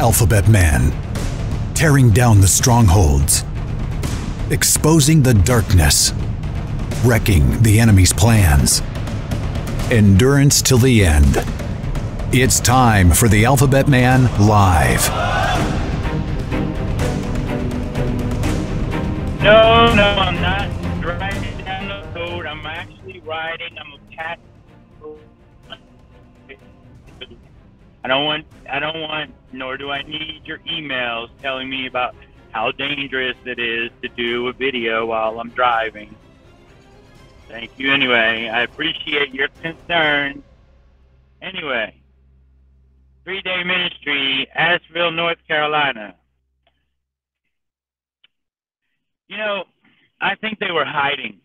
Alphabet Man, tearing down the strongholds, exposing the darkness, wrecking the enemy's plans. Endurance till the end. It's time for the Alphabet Man Live. No, I'm not driving down the road. I'm actually riding. I'm a cat. I don't want, nor do I need your emails telling me about how dangerous it is to do a video while I'm driving. Thank you anyway. I appreciate your concern. Anyway, 3-day ministry, Asheville, North Carolina. You know, I think they were hiding.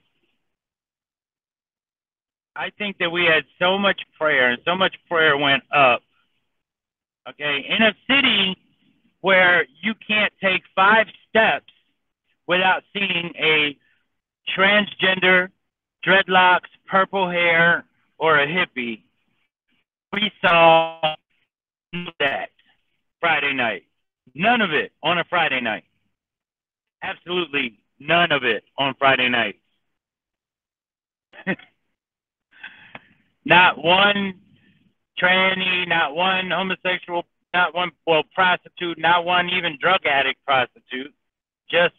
I think that we had so much prayer and so much prayer went up. Okay, in a city where you can't take 5 steps without seeing a transgender, dreadlocks, purple hair, or a hippie, we saw that Friday night. None of it on a Friday night. Absolutely none of it on Friday night. Not one tranny, not one homosexual, not one, well, prostitute, not one even drug addict prostitute. Just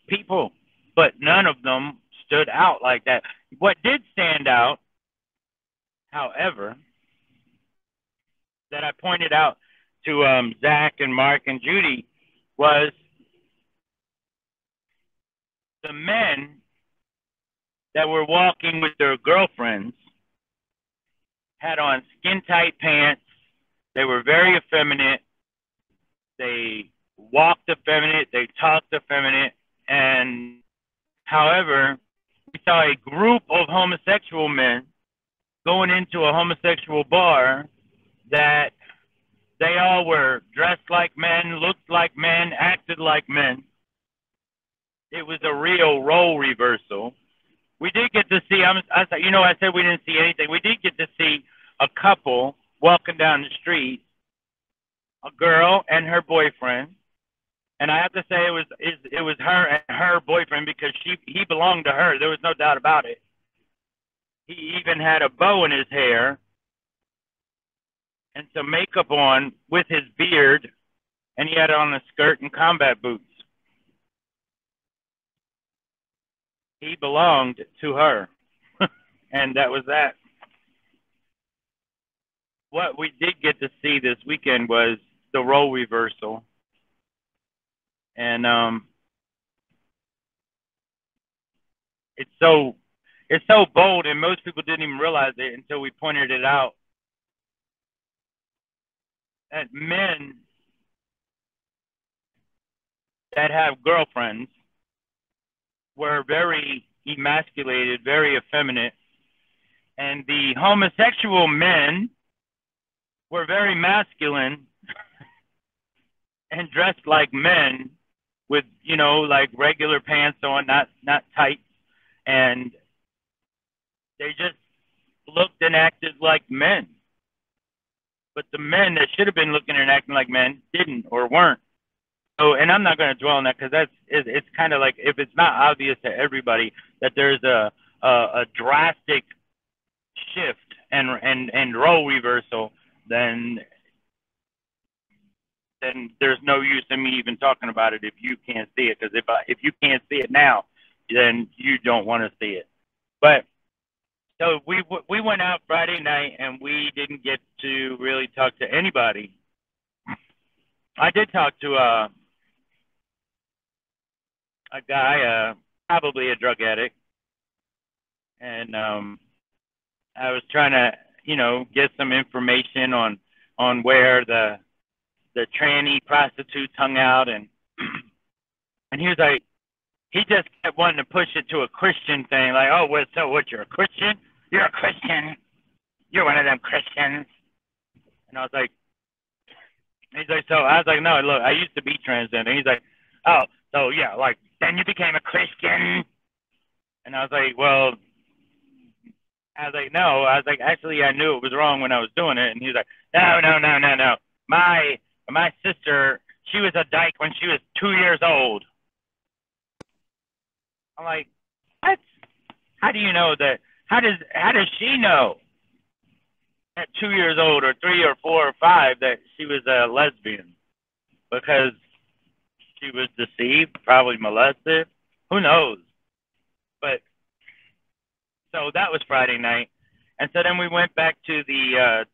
people, but none of them stood out like that. What did stand out, however, that I pointed out to Zach and Mark and Judy was the men that were walking with their girlfriends had on skin-tight pants. They were very effeminate. They walked effeminate. They talked effeminate. And however, we saw a group of homosexual men going into a homosexual bar that they all were dressed like men, looked like men, acted like men. It was a real role reversal. We did get to see, I said we didn't see anything. We did get to see a couple walking down the street, a girl and her boyfriend. And I have to say it was her and her boyfriend because he belonged to her. There was no doubt about it. He even had a bow in his hair and some makeup on with his beard, and he had on a skirt and combat boots. He belonged to her, and that was that. What we did get to see this weekend was the role reversal. And it's so bold, and most people didn't even realize it until we pointed it out. That men that have girlfriends were very emasculated, very effeminate, and the homosexual men were very masculine and dressed like men with, like regular pants on, not tight, and they just looked and acted like men. But the men that should have been looking and acting like men didn't or weren't. So, and I'm not going to dwell on that because it's kind of like if it's not obvious to everybody that there's a drastic shift and role reversal, then there's no use in me even talking about it if you can't see it. Because if you can't see it now, then you don't want to see it. But so we went out Friday night and we didn't get to really talk to anybody. I did talk to a guy, probably a drug addict, and I was trying to, get some information on where the tranny prostitutes hung out, and he was like, he just kept wanting to push it to a Christian thing, like, oh, well, so what? You're a Christian? You're a Christian. You're one of them Christians. And I was like, so I was like, no, look, I used to be transgender. He's like, oh, so yeah, like, then you became a Christian. And I was like, well, I was like, no. I was like, actually, I knew it was wrong when I was doing it. And he was like, no, no, no, no, no. My sister, she was a dyke when she was 2 years old. I'm like, what? How do you know that? How does she know at 2 years old or 3 or 4 or 5 that she was a lesbian? Because she was deceived, probably molested. Who knows? But so that was Friday night, and so then we went back to the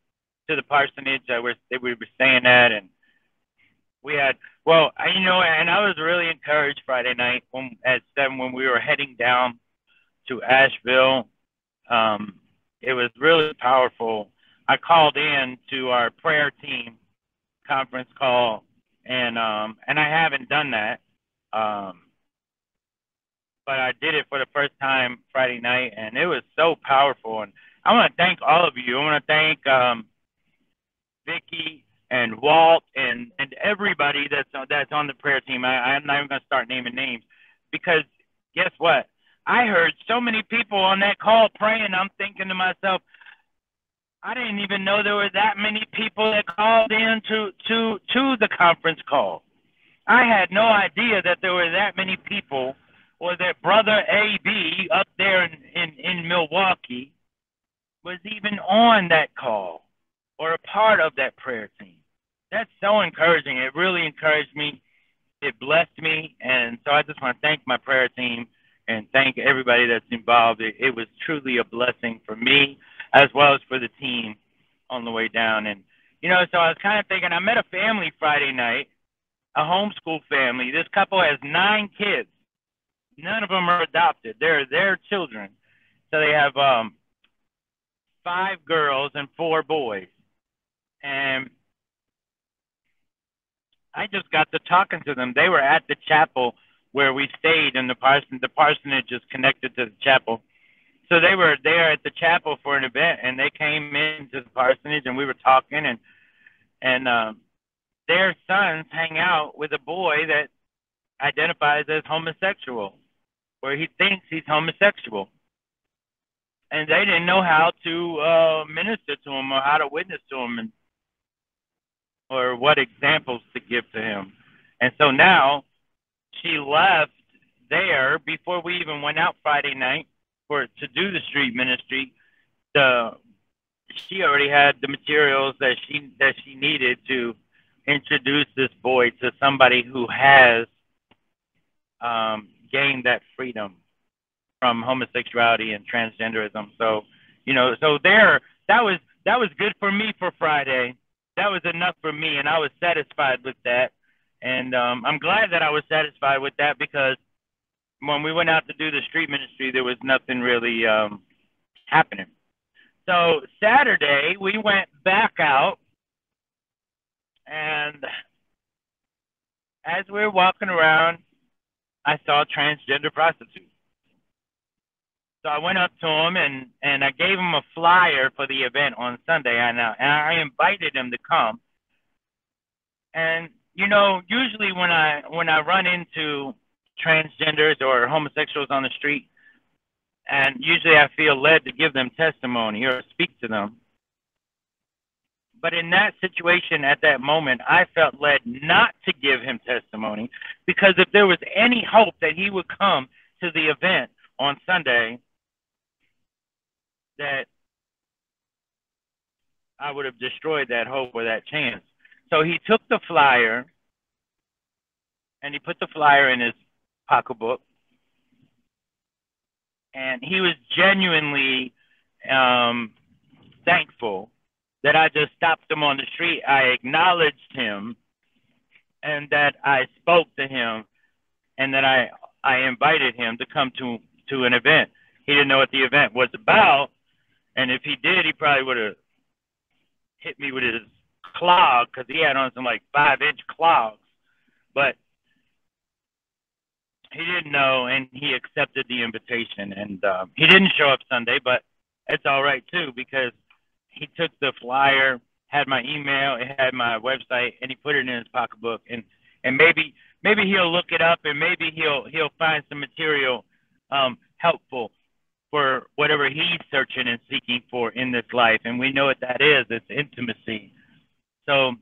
parsonage that we were staying at, and we had and I was really encouraged Friday night at 7 when we were heading down to Asheville. It was really powerful. I called in to our prayer team conference call, and I haven't done that, but I did it for the first time Friday night, and it was so powerful. And I want to thank all of you. I want to thank Vicky and Walt and everybody that's on the prayer team. I'm not even going to start naming names, because guess what? I heard so many people on that call praying. I'm thinking to myself, I didn't even know there were that many people that called in to the conference call. I had no idea that there were that many people, or that Brother AB up there in Milwaukee was even on that call or a part of that prayer team. That's so encouraging. It really encouraged me. It blessed me. And so I just want to thank my prayer team and thank everybody that's involved. It was truly a blessing for me as well as for the team on the way down. And, so I was kind of thinking, I met a family Friday night, a homeschool family. This couple has 9 kids. None of them are adopted. They're their children. So they have 5 girls and 4 boys. And I just got to talking to them. They were at the chapel where we stayed, and the parsonage is connected to the chapel. So they were there at the chapel for an event, and they came into the parsonage, and we were talking, and their sons hang out with a boy that identifies as homosexual, or he thinks he's homosexual. And they didn't know how to minister to him or how to witness to him, or what examples to give to him. And so now she left there before we even went out Friday night to do the street ministry. She already had the materials that she needed to introduce this boy to somebody who has gained that freedom from homosexuality and transgenderism. So, that was good for me for Friday. That was enough for me, and I was satisfied with that. And I'm glad that I was satisfied with that, because when we went out to do the street ministry, there was nothing really happening. So Saturday, we went back out, and as we were walking around, I saw a transgender prostitute. So I went up to him, and I gave him a flyer for the event on Sunday, and I invited him to come. And, usually when I run into transgenders or homosexuals on the street, and usually I feel led to give them testimony or speak to them. But in that situation at that moment, I felt led not to give him testimony, because if there was any hope that he would come to the event on Sunday, that I would have destroyed that hope or that chance. So he took the flyer, and he put the flyer in his pocketbook, and he was genuinely thankful that I just stopped him on the street. I acknowledged him, and that I spoke to him, and that I invited him to come to an event. He didn't know what the event was about, and if he did, he probably would have hit me with his clog, because he had on some 5-inch clogs. But he didn't know, and he accepted the invitation. And he didn't show up Sunday, but it's all right too, because he took the flyer, had my email, it had my website, and he put it in his pocketbook. And maybe he'll look it up, and maybe he'll find some material helpful. for whatever he's searching and seeking for in this life. And we know what that is. It's intimacy. So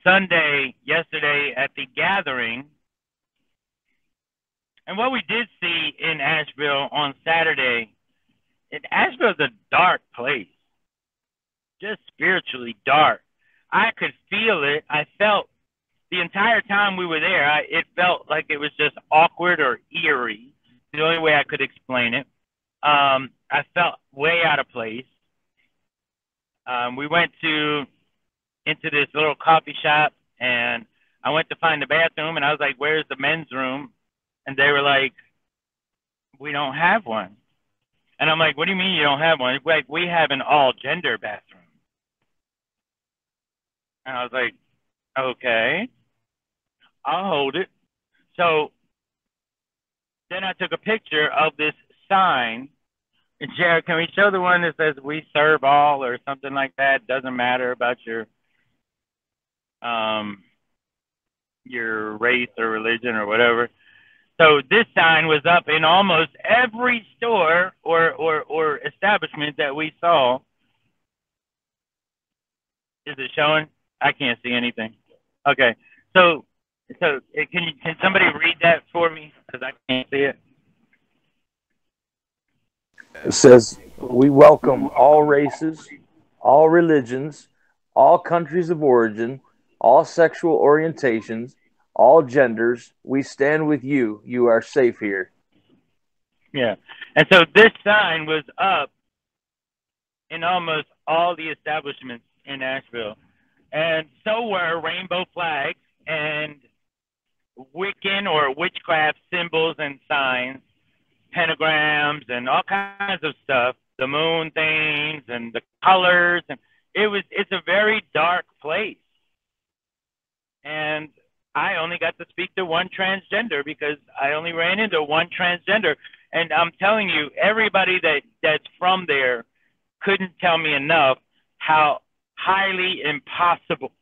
Sunday, yesterday at the gathering, and what we did see in Asheville on Saturday, Asheville's a dark place, just spiritually dark. I could feel it. I felt the entire time we were there, it felt like it was just awkward or eerie. The only way I could explain it. I felt way out of place. We went into this little coffee shop, and I went to find the bathroom, and I was like, "Where's the men's room?" And they were like, "We don't have one." And I'm like, "What do you mean you don't have one?" Like, "We have an all-gender bathroom." And I was like, "Okay, I'll hold it." So then I took a picture of this sign. And Jared, can we show the one that says "We serve all" or something like that? Doesn't matter about your race or religion or whatever. So this sign was up in almost every store or establishment that we saw. Is it showing? I can't see anything. Okay. So can somebody read that for me? Because I can't see it. It says, "We welcome all races, all religions, all countries of origin, all sexual orientations, all genders. We stand with you. You are safe here." Yeah. And so this sign was up in almost all the establishments in Asheville. And so were rainbow flags and Wiccan or witchcraft symbols and signs, pentagrams and all kinds of stuff, the moon things and the colors. And it's a very dark place. And I only got to speak to one transgender because I only ran into one transgender. And I'm telling you, everybody that's from there couldn't tell me enough how highly impossible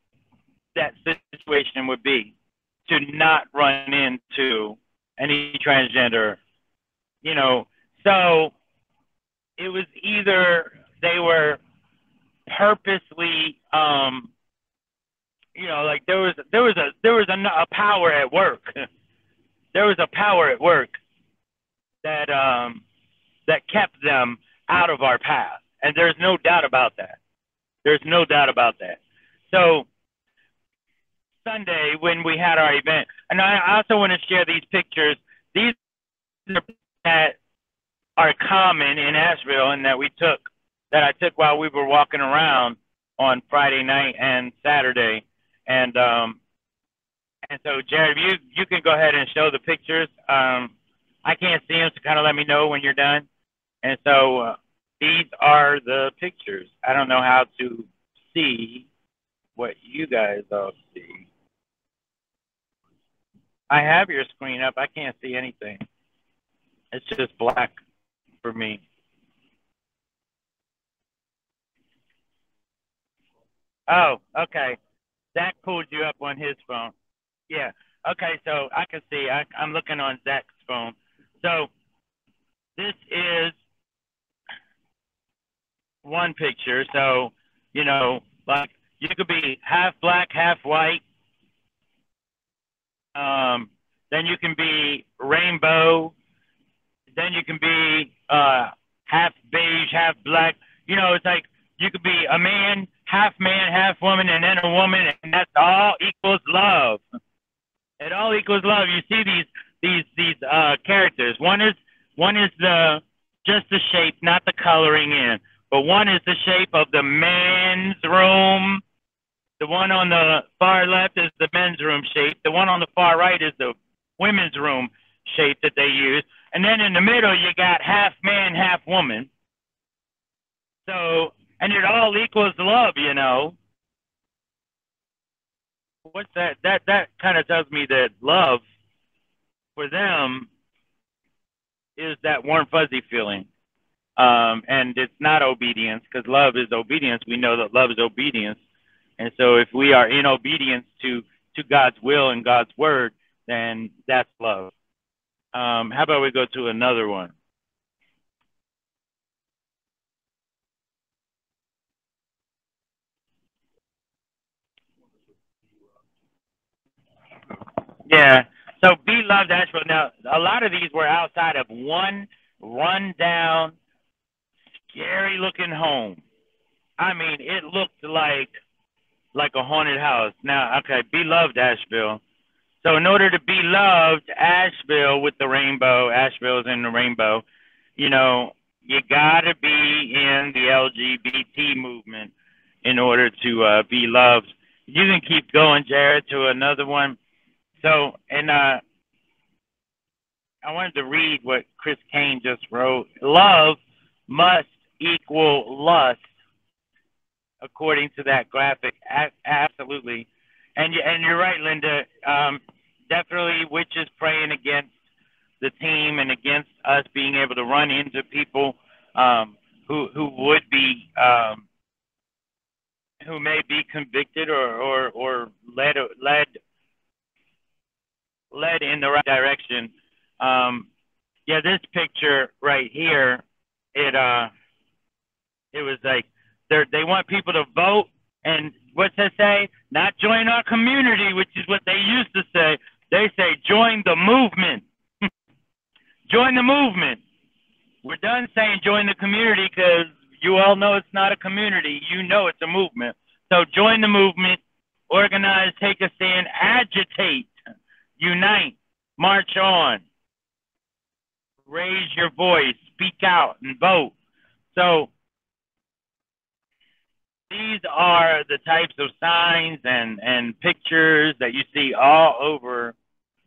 that situation would be to not run into any transgender, you know. So it was either they were purposely, you know, like there was a power at work. There was a power at work that kept them out of our path, and there's no doubt about that. There's no doubt about that. So Sunday when we had our event, and I also want to share these pictures. These are that are common in Asheville and that I took while we were walking around on Friday night and Saturday. And so Jared, you can go ahead and show the pictures. I can't see them, so kind of let me know when you're done. And so these are the pictures. I don't know how to see what you guys all see. I have your screen up. I can't see anything. It's just black for me. Oh, okay. Zach pulled you up on his phone. Yeah. Okay, so I can see. I'm looking on Zach's phone. So this is one picture. So, you know, like you could be half black, half white. Then you can be rainbow. Then you can be half beige, half black. You know, it's like you could be a man, half woman, and then a woman, and that's all equals love. It all equals love. You see these characters. One is just the shape, not the coloring in. But one is the shape of the men's room. The one on the far left is the men's room shape. The one on the far right is the women's room shape that they use. And then in the middle, you got half man, half woman. So, and it all equals love, you know. What's that? That kind of tells me that love for them is that warm, fuzzy feeling. And it's not obedience, because love is obedience. We know that love is obedience. And so if we are in obedience to God's will and God's word, then that's love. How about we go to another one? Yeah. So Be Loved Asheville. Now, a lot of these were outside of one rundown, scary looking home. I mean, it looked like a haunted house. Now, okay, Be Loved Asheville. So in order to be loved, Asheville with the rainbow, Asheville's in the rainbow, you know, you gotta be in the LGBT movement in order to be loved. You can keep going, Jared, to another one. So, and I wanted to read what Chris Kane just wrote. Love must equal lust, according to that graphic. Absolutely. And you're right, Linda. Definitely witches praying against the team and against us being able to run into people who would be who may be convicted or led in the right direction. Yeah, this picture right here, it was like they want people to vote, and what's that say? Not join our community, which is what they used to say. They say join the movement. Join the movement. We're done saying join the community because you all know it's not a community. You know it's a movement. So join the movement, organize, take a stand, agitate, unite, march on, raise your voice, speak out, and vote. So these are the types of signs and pictures that you see all over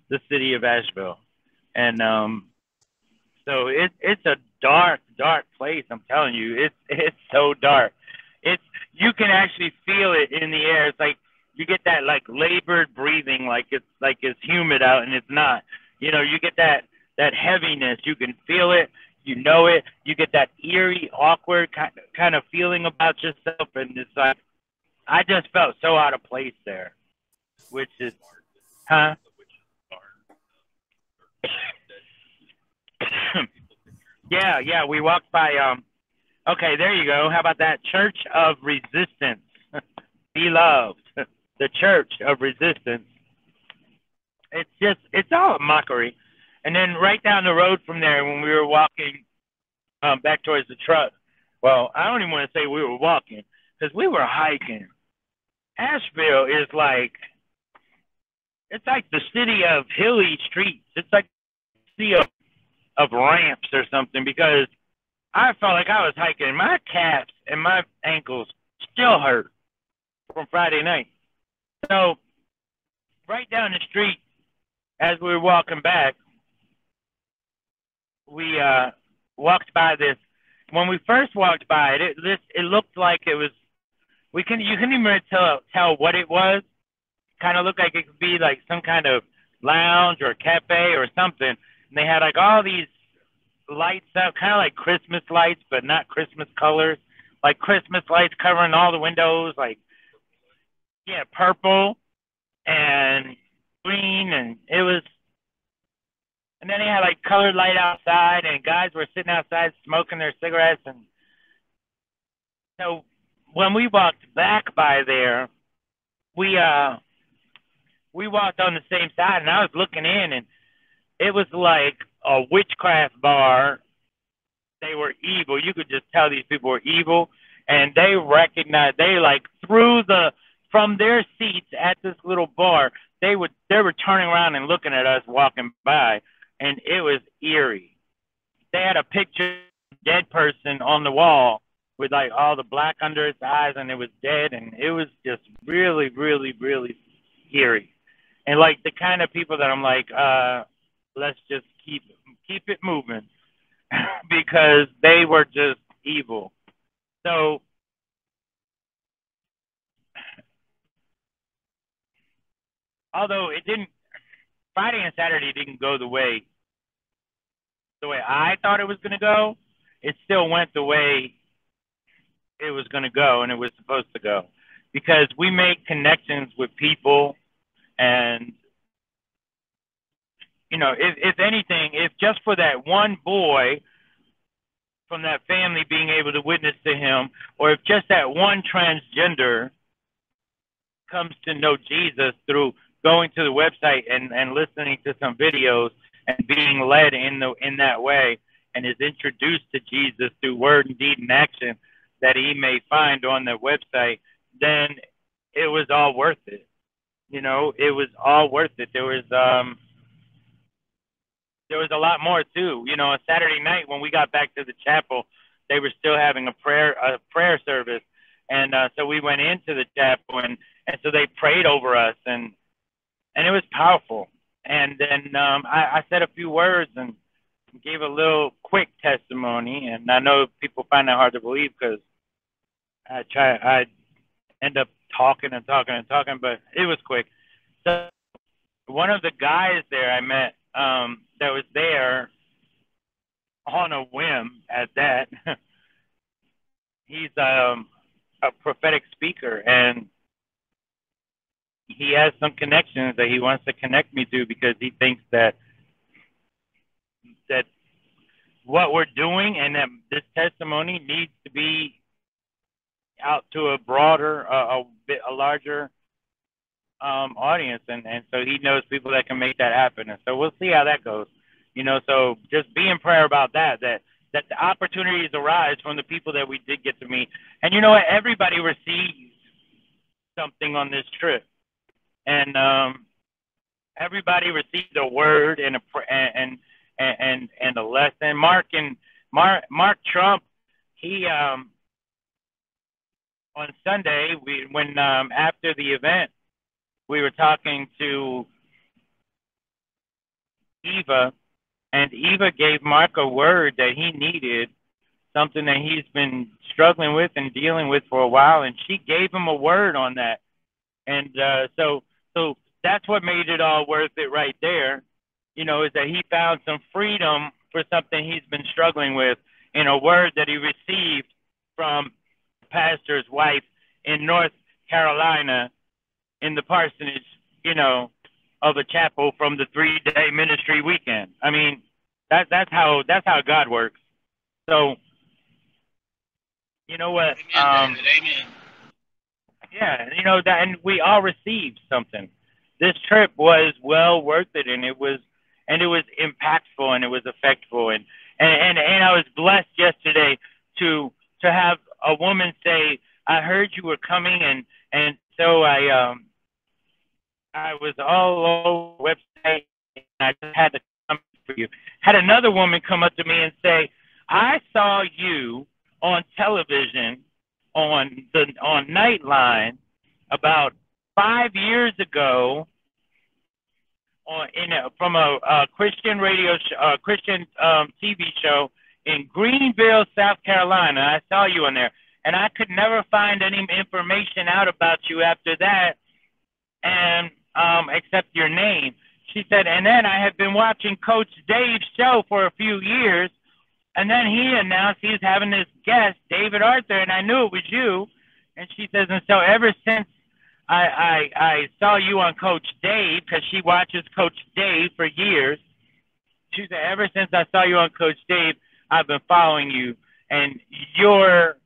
the city of Asheville. And so it's a dark place. I'm telling you, it's so dark. You can actually feel it in the air. It's like you get that like labored breathing, like it's humid out and it's not. You know, you get that heaviness. You can feel it. You know it. You get that eerie, awkward kind of feeling about yourself, and it's like I just felt so out of place there, which is, huh? Yeah, we walked by, okay, there you go. How about that? Church of Resistance. Be loved. The Church of Resistance. It's all a mockery. And then right down the road from there, when we were walking back towards the truck, well, I don't even want to say we were walking, because we were hiking. Asheville is it's like the city of hilly streets. It's like the city of ramps or something, because I felt like I was hiking. My calves and my ankles still hurt from Friday night. So right down the street, as we were walking back, we walked by this. When we first walked by it, it looked like it was. You couldn't even tell what it was. Kind of looked like it could be like some kind of lounge or cafe or something. And they had like all these lights up, kind of like Christmas lights, but not Christmas colors. Like Christmas lights covering all the windows, like, yeah, purple and green, and it was. And then they had like colored light outside, and guys were sitting outside smoking their cigarettes. And so when we walked back by there, we walked on the same side, and I was looking in, and it was like a witchcraft bar. They were evil. You could just tell these people were evil, and they recognized. They like from their seats at this little bar. They were turning around and looking at us walking by, and it was eerie. They had a picture of a dead person on the wall with like all the black under its eyes, and it was dead, and it was just really, really, really eerie. And like the kind of people that I'm like, let's just keep it moving because they were just evil. So although Friday and Saturday didn't go the way I thought it was going to go, it still went the way it was going to go and it was supposed to go, because we make connections with people. And, you know, if anything, if just for that one boy from that family being able to witness to him, or if just that one transgender comes to know Jesus through going to the website and listening to some videos and being led in that way, and is introduced to Jesus through word and deed and action that he may find on the website, then it was all worth it. You know, it was all worth it. There was a lot more too. You know, on Saturday night when we got back to the chapel, they were still having a prayer service, and so we went into the chapel, and so they prayed over us, and it was powerful. And then I said a few words and gave a little quick testimony, and I know people find that hard to believe because I end up talking, but it was quick. So one of the guys there I met that was there on a whim at that, he's a prophetic speaker, and he has some connections that he wants to connect me to because he thinks that what we're doing and that this testimony needs to be out to a broader, a larger audience, and so he knows people that can make that happen, and so we'll see how that goes. You know, so just be in prayer about that the opportunities arise from the people that we did get to meet. And you know what? Everybody receives something on this trip, and everybody received a word and a lesson. Mark Trump, he on Sunday, when after the event, we were talking to Eva, and Eva gave Mark a word that he needed, something that he's been struggling with and dealing with for a while, and she gave him a word on that. And so that's what made it all worth it right there, you know, is that he found some freedom for something he's been struggling with in a word that he received from the pastor's wife in North Carolina in the parsonage, you know, of a chapel from the 3-day ministry weekend. I mean, that's how God works. So, you know what? Amen, David. Amen. Yeah, you know that, and we all received something. This trip was well worth it, and it was impactful, and it was effectful, and I was blessed yesterday to have a woman say, "I heard you were coming," and so I was all over the website, and I just had to come for you. Had another woman come up to me and say, "I saw you on television on Nightline about 5 years ago from a Christian radio show, Christian TV show in Greenville, South Carolina. I saw you on there, and I could never find any information out about you after that, and except your name." She said, "And then I have been watching Coach Dave's show for a few years, and then he announced he's having this guest, David Arthur, and I knew it was you." And she says, "And so ever since I saw you on Coach Dave," because she watches Coach Dave for years, she said, "Ever since I saw you on Coach Dave, I've been following you, and you're..."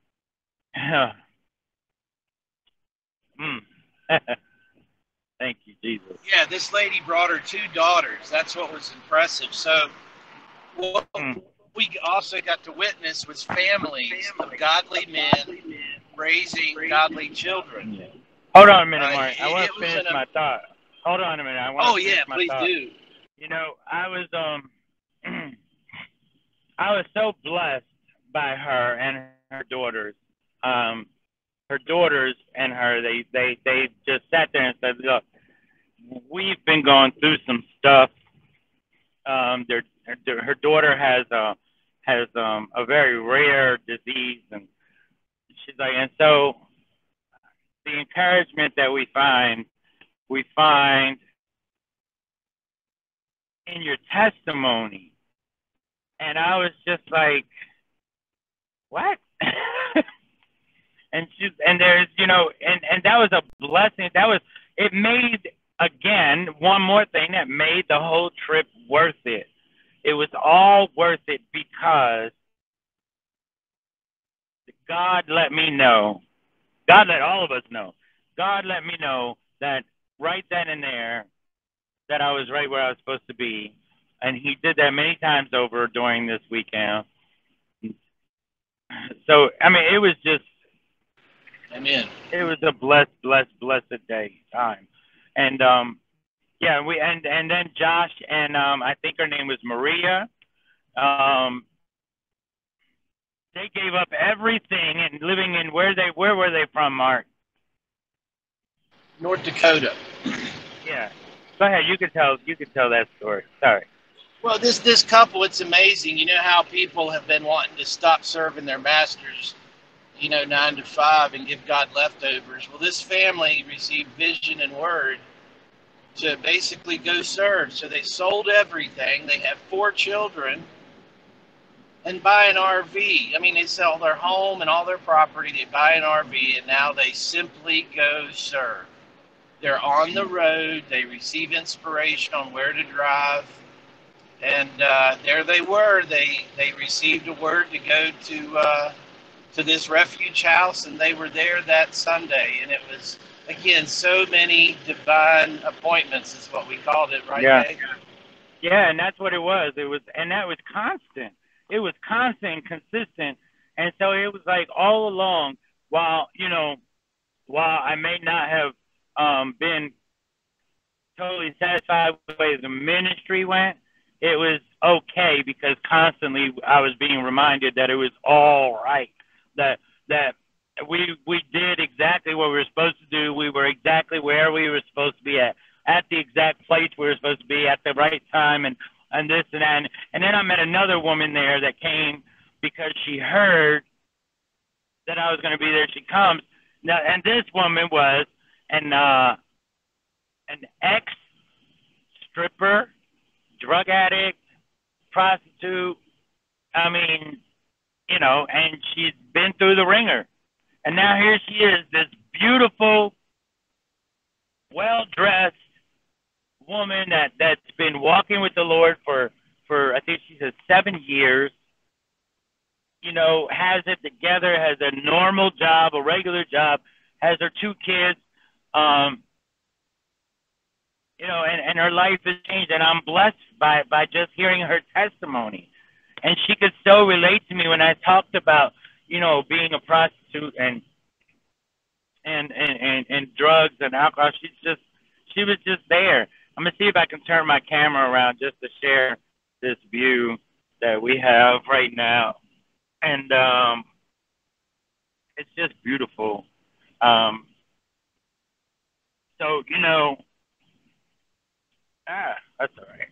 Thank you, Jesus. Yeah, this lady brought her 2 daughters. That's what was impressive. So what we also got to witness was families of godly men raising godly children. Yeah. Hold on a minute, Mark. I want to finish my thought. Hold on a minute. I want to finish my please thought. do. You know, I was I was so blessed by her and her daughters. Her daughters and her, they just sat there and said, "Look, we've been going through some stuff." Her daughter has a very rare disease, and she's like, and so the encouragement that we find in your testimony. And I was just like, what? and there's, you know, and that was a blessing. It made, again, one more thing that made the whole trip worth it. It was all worth it because God let me know, God let all of us know God let me know that right then and there that I was right where I was supposed to be. And he did that many times over during this weekend. So, I mean, it was just, Amen. it was a blessed day time. And, yeah, and then Josh and I think her name was Maria. They gave up everything and living in where were they from, Mark? North Dakota. Yeah. Go ahead. You can tell that story. Sorry. Well, this couple, it's amazing. You know how people have been wanting to stop serving their masters, 9 to 5 and give God leftovers. Well, this family received vision and word to basically go serve. So they sold everything. They have 4 children and buy an RV. I mean, they sell their home and all their property. They buy an RV, and now they simply go serve. They're on the road. They receive inspiration on where to drive. And there they were. They received a word to go to this refuge house, and they were there that Sunday. And it was, again, so many divine appointments is what we called it, right, Dave? Yeah, and that's what it was. And that was constant. It was constant and consistent. And so it was like all along, while I may not have been totally satisfied with the way the ministry went, it was okay, because constantly I was being reminded that it was all right, that we did exactly what we were supposed to do. We were exactly where we were supposed to be at the exact place we were supposed to be at the right time, and this and that. And then I met another woman there that came because she heard that I was going to be there. She comes now, and this woman was an ex-stripper, drug addict, prostitute. I mean, and she's been through the ringer. And now here she is, this beautiful, well-dressed woman that's been walking with the Lord for I think she said 7 years, has it together, has a normal job, a regular job, has her 2 kids, and her life has changed, and I'm blessed by just hearing her testimony. And she could so relate to me when I talked about, being a prostitute and drugs and alcohol. She was just there. I'm gonna see if I can turn my camera around just to share this view that we have right now, and it's just beautiful. So that's all right.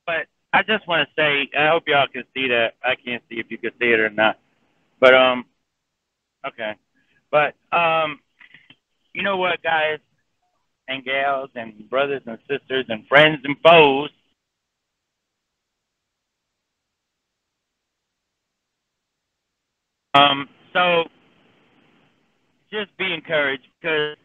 But I just want to say, I hope y'all can see that. I can't see if you can see it or not. But okay. But you know what, guys and gals and brothers and sisters and friends and foes, so just be encouraged, because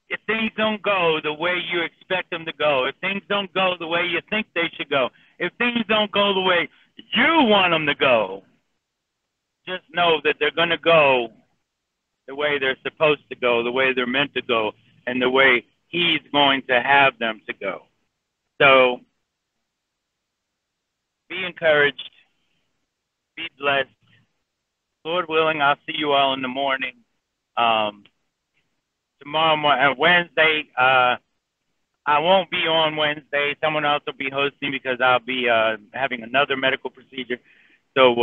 if things don't go the way you expect them to go, if things don't go the way you think they should go, if things don't go the way you want them to go, just know that they're going to go the way they're supposed to go, the way they're meant to go, and the way He's going to have them to go. So be encouraged, be blessed. Lord willing, I'll see you all in the morning. Tomorrow morning, Wednesday, I won't be on Wednesday. Someone else will be hosting, because I'll be having another medical procedure. So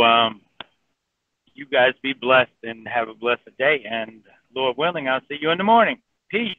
you guys be blessed and have a blessed day. And Lord willing, I'll see you in the morning. Peace.